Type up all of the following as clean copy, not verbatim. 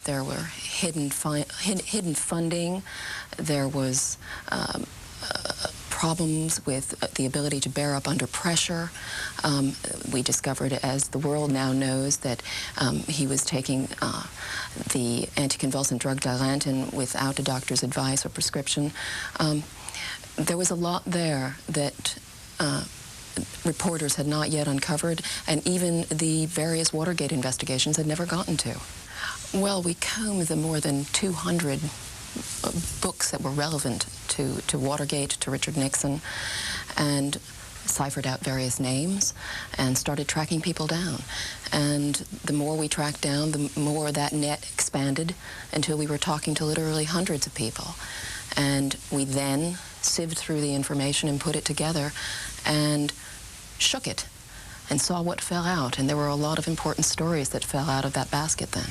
There were hidden funding. There was problems with the ability to bear up under pressure. We discovered, as the world now knows, that he was taking the anticonvulsant drug Dilantin without a doctor's advice or prescription. There was a lot there that reporters had not yet uncovered, and even the various Watergate investigations had never gotten to. Well, we combed the more than 200 books that were relevant to Watergate, to Richard Nixon, and ciphered out various names and started tracking people down. And the more we tracked down, the more that net expanded until we were talking to literally hundreds of people. And we then sieved through the information and put it together and shook it and saw what fell out. And there were a lot of important stories that fell out of that basket then.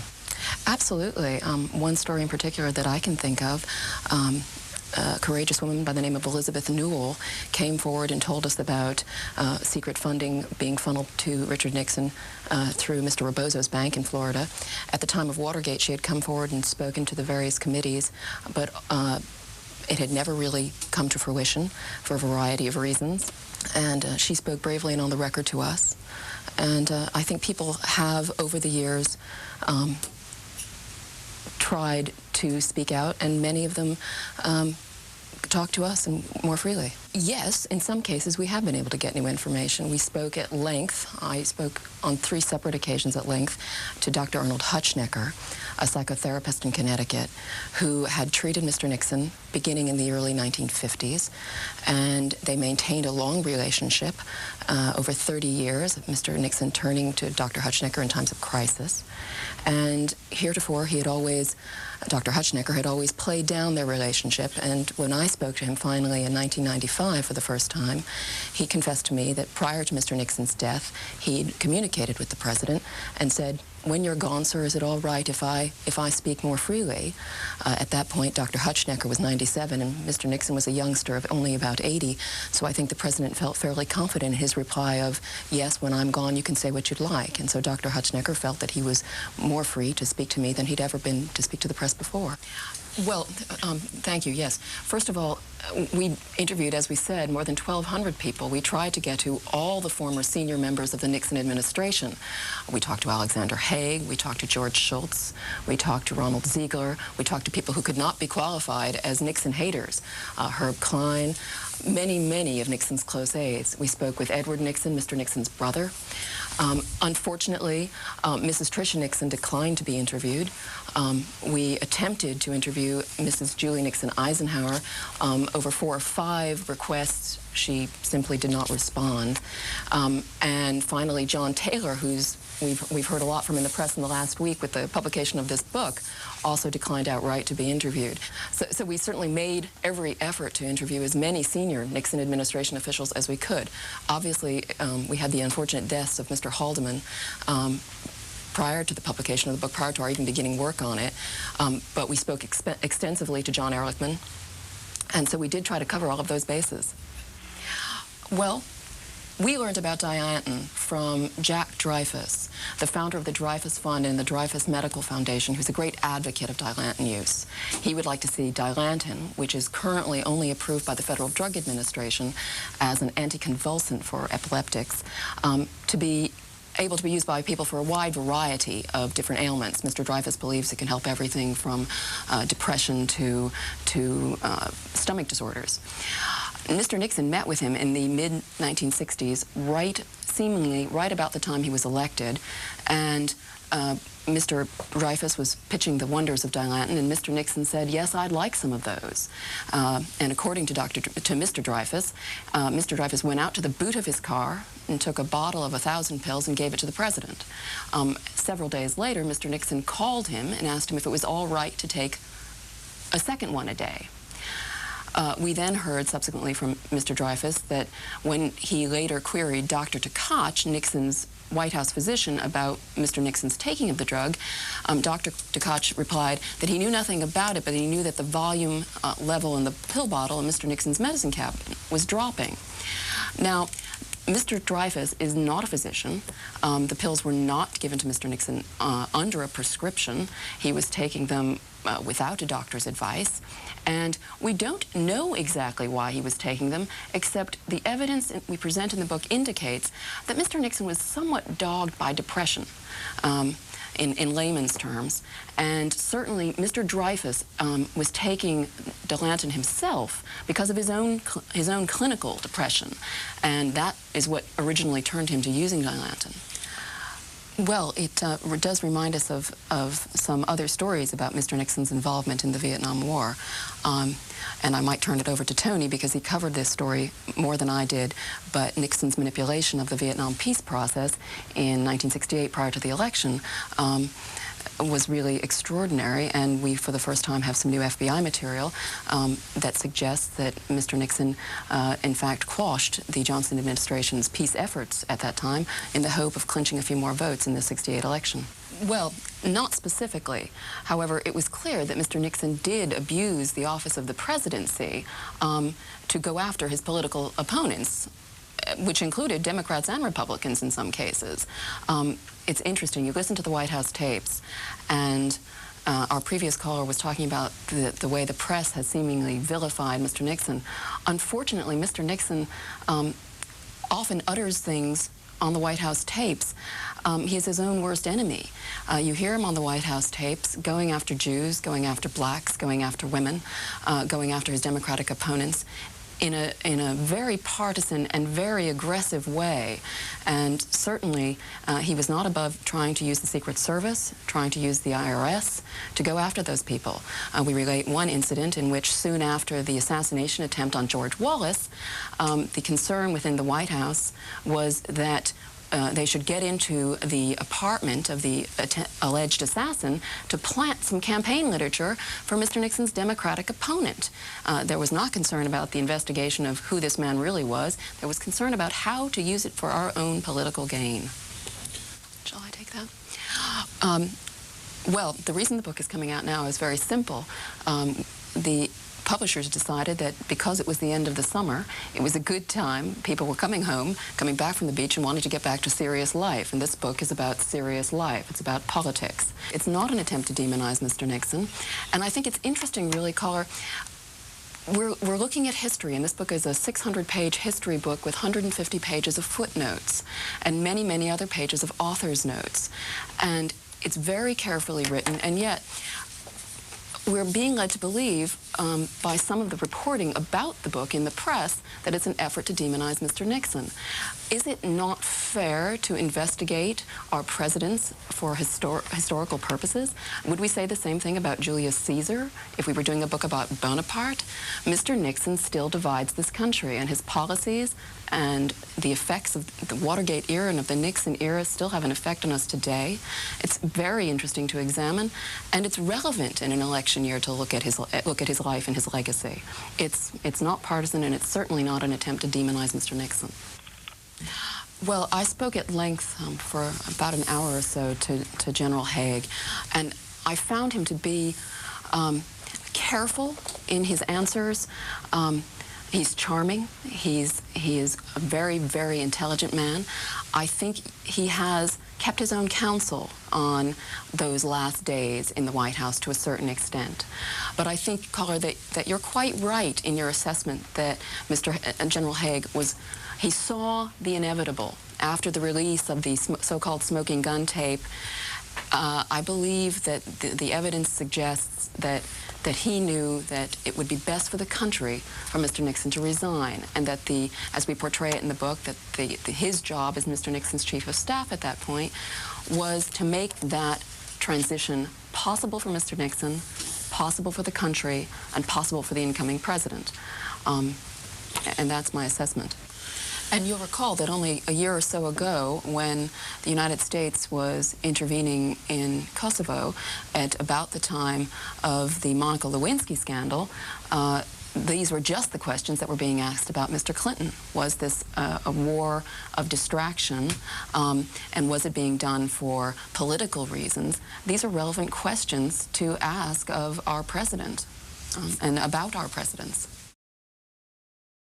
Absolutely. One story in particular that I can think of, a courageous woman by the name of Elizabeth Newell came forward and told us about secret funding being funneled to Richard Nixon through Mr. Rebozo's bank in Florida. At the time of Watergate, she had come forward and spoken to the various committees, but it had never really come to fruition for a variety of reasons. And she spoke bravely and on the record to us. And I think people have, over the years, tried to speak out, and many of them talk to us and more freely. Yes, in some cases we have been able to get new information. We spoke at length. I spoke on 3 separate occasions at length to Dr. Arnold Hutschnecker, a psychotherapist in Connecticut, who had treated Mr. Nixon beginning in the early 1950s, and they maintained a long relationship over 30 years, Mr. Nixon turning to Dr. Hutschnecker in times of crisis. And heretofore, Dr. Hutschnecker had always played down their relationship, and when I spoke to him finally in 1995 for the first time, he confessed to me that prior to Mr. Nixon's death, he'd communicated with the president and said, "When you're gone, sir, is it all right if I speak more freely?" At that point, Dr. Hutschnecker was 97, and Mr. Nixon was a youngster of only about 80, so I think the president felt fairly confident in his reply of, "Yes, when I'm gone, you can say what you'd like." And so Dr. Hutschnecker felt that he was more free to speak to me than he'd ever been to speak to the press before. Well, thank you, yes. First of all, we interviewed, as we said, more than 1,200 people. We tried to get to all the former senior members of the Nixon administration. We talked to Alexander Haig, we talked to George Shultz, we talked to Ronald Ziegler, we talked to people who could not be qualified as Nixon haters, Herb Klein, many of Nixon's close aides. We spoke with Edward Nixon, Mr. Nixon's brother. Unfortunately, Mrs. Tricia Nixon declined to be interviewed. We attempted to interview Mrs. Julie Nixon Eisenhower. Over 4 or 5 requests, she simply did not respond. And finally, John Taylor, who's we've heard a lot from in the press in the last week with the publication of this book, also declined outright to be interviewed. So we certainly made every effort to interview as many senior Nixon administration officials as we could. Obviously, we had the unfortunate deaths of Mr. Haldeman prior to the publication of the book, prior to our even beginning work on it, but we spoke extensively to John Ehrlichman, and so we did try to cover all of those bases. Well, we learned about Dilantin from Jack Dreyfus, the founder of the Dreyfus Fund and the Dreyfus Medical Foundation, who's a great advocate of Dilantin use. He would like to see Dilantin, which is currently only approved by the Federal Drug Administration as an anticonvulsant for epileptics, to be able to be used by people for a wide variety of different ailments. Mr. Dreyfus believes it can help everything from depression to stomach disorders. Mr. Nixon met with him in the mid-1960s, seemingly right about the time he was elected, and Mr. Dreyfus was pitching the wonders of Dilantin, and Mr. Nixon said, "Yes, I'd like some of those." And according to Mr. Dreyfus went out to the boot of his car and took a bottle of 1,000 pills and gave it to the president. Several days later, Mr. Nixon called him and asked him if it was all right to take a second one a day. We then heard subsequently from Mr. Dreyfus that when he later queried Dr. Tkach, Nixon's White House physician, about Mr. Nixon's taking of the drug, Dr. Tkach replied that he knew nothing about it, but he knew that the volume level in the pill bottle in Mr. Nixon's medicine cabinet was dropping. Now, Mr. Dreyfus is not a physician. The pills were not given to Mr. Nixon under a prescription. He was taking them without a doctor's advice. And we don't know exactly why he was taking them, except the evidence we present in the book indicates that Mr. Nixon was somewhat dogged by depression. In layman's terms, and certainly Mr. Dreyfus was taking Dilantin himself because of his own clinical depression, and that is what originally turned him to using Dilantin. Well, it does remind us of some other stories about Mr. Nixon's involvement in the Vietnam War. And I might turn it over to Tony because he covered this story more than I did, but Nixon's manipulation of the Vietnam peace process in 1968 prior to the election was really extraordinary, and we, for the first time, have some new FBI material that suggests that Mr. Nixon, in fact, quashed the Johnson administration's peace efforts at that time in the hope of clinching a few more votes in the '68 election. Well, not specifically. However, it was clear that Mr. Nixon did abuse the office of the presidency to go after his political opponents, which included Democrats and Republicans in some cases. It's interesting. You listen to the White House tapes, and our previous caller was talking about the way the press has seemingly vilified Mr. Nixon. Unfortunately, Mr. Nixon often utters things on the White House tapes. He is his own worst enemy. You hear him on the White House tapes going after Jews, going after blacks, going after women, going after his Democratic opponents in a very partisan and very aggressive way. And certainly he was not above trying to use the Secret Service, trying to use the IRS to go after those people. We relate one incident in which soon after the assassination attempt on George Wallace, the concern within the White House was that they should get into the apartment of the alleged assassin to plant some campaign literature for Mr. Nixon's Democratic opponent. There was not concern about the investigation of who this man really was. There was concern about how to use it for our own political gain. Shall I take that? Well, the reason the book is coming out now is very simple. The publishers decided that because it was the end of the summer, it was a good time. People were coming home, coming back from the beach, and wanted to get back to serious life. And this book is about serious life. It's about politics. It's not an attempt to demonize Mr. Nixon. And I think it's interesting, really, caller, we're looking at history, and this book is a 600-page history book with 150 pages of footnotes and many, many other pages of author's notes. And it's very carefully written, and yet we're being led to believe by some of the reporting about the book in the press that it's an effort to demonize Mr. Nixon. Is it not fair to investigate our presidents for historical purposes? Would we say the same thing about Julius Caesar if we were doing a book about Bonaparte? Mr. Nixon still divides this country, and his policies and the effects of the Watergate era and of the Nixon era still have an effect on us today. It's very interesting to examine, and it's relevant in an election year to look at his life and his legacy. It's not partisan, and it's certainly not an attempt to demonize Mr. Nixon. Well, I spoke at length for about an hour or so to General Haig, and I found him to be careful in his answers. He's charming. He is a very, very intelligent man. I think he has kept his own counsel on those last days in the White House to a certain extent. But I think, caller, that you're quite right in your assessment that General Haig he saw the inevitable after the release of the so-called smoking gun tape. I believe that the evidence suggests that he knew that it would be best for the country for Mr. Nixon to resign, and that as we portray it in the book, that his job as Mr. Nixon's chief of staff at that point was to make that transition possible for Mr. Nixon, possible for the country, and possible for the incoming president. And that's my assessment. And you'll recall that only a year or so ago, when the United States was intervening in Kosovo at about the time of the Monica Lewinsky scandal, these were just the questions that were being asked about Mr. Clinton. Was this a war of distraction, and was it being done for political reasons? These are relevant questions to ask of our president and about our presidents.